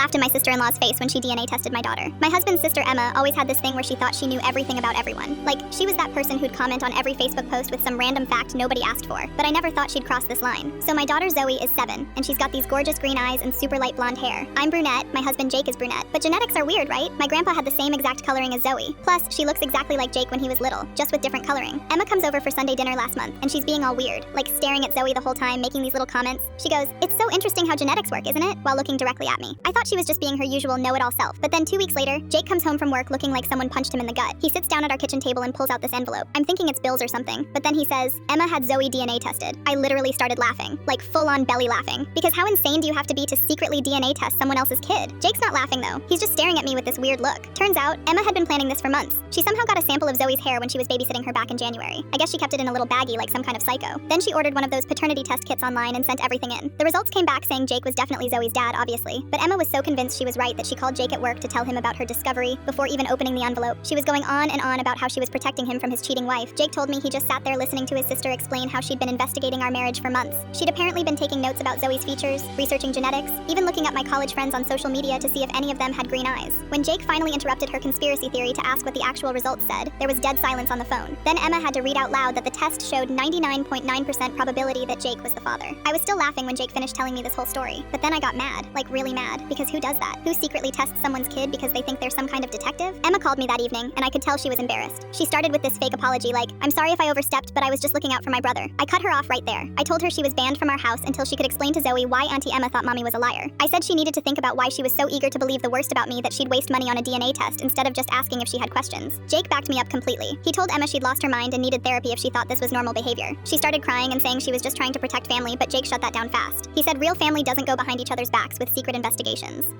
laughed in my sister-in-law's face when she DNA tested my daughter. My husband's sister Emma always had this thing where she thought she knew everything about everyone. Like, she was that person who'd comment on every Facebook post with some random fact nobody asked for. But I never thought she'd cross this line. So my daughter Zoe is 7, and she's got these gorgeous green eyes and super light blonde hair. I'm brunette, my husband Jake is brunette. But genetics are weird, right? My grandpa had the same exact coloring as Zoe. Plus, she looks exactly like Jake when he was little, just with different coloring. Emma comes over for Sunday dinner last month, and she's being all weird, like staring at Zoe the whole time, making these little comments. She goes, "It's so interesting how genetics work, isn't it?" while looking directly at me. I thought she was just being her usual know-it-all self, but then 2 weeks later, Jake comes home from work looking like someone punched him in the gut. He sits down at our kitchen table and pulls out this envelope. I'm thinking it's bills or something, but then he says, "Emma had Zoe DNA tested." I literally started laughing, like full-on belly laughing, because how insane do you have to be to secretly DNA test someone else's kid? Jake's not laughing though. He's just staring at me with this weird look. Turns out, Emma had been planning this for months. She somehow got a sample of Zoe's hair when she was babysitting her back in January. I guess she kept it in a little baggie like some kind of psycho. Then she ordered one of those paternity test kits online and sent everything in. The results came back saying Jake was definitely Zoe's dad, obviously, but Emma was so convinced she was right that she called Jake at work to tell him about her discovery before even opening the envelope. She was going on and on about how she was protecting him from his cheating wife. Jake told me he just sat there listening to his sister explain how she'd been investigating our marriage for months. She'd apparently been taking notes about Zoe's features, researching genetics, even looking up my college friends on social media to see if any of them had green eyes. When Jake finally interrupted her conspiracy theory to ask what the actual results said, there was dead silence on the phone. Then Emma had to read out loud that the test showed 99.9% probability that Jake was the father. I was still laughing when Jake finished telling me this whole story, but then I got mad, like really mad, because who does that? Who secretly tests someone's kid because they think they're some kind of detective? Emma called me that evening, and I could tell she was embarrassed. She started with this fake apology like, "I'm sorry if I overstepped, but I was just looking out for my brother." I cut her off right there. I told her she was banned from our house until she could explain to Zoe why Auntie Emma thought Mommy was a liar. I said she needed to think about why she was so eager to believe the worst about me that she'd waste money on a DNA test instead of just asking if she had questions. Jake backed me up completely. He told Emma she'd lost her mind and needed therapy if she thought this was normal behavior. She started crying and saying she was just trying to protect family, but Jake shut that down fast. He said real family doesn't go behind each other's backs with secret investigations.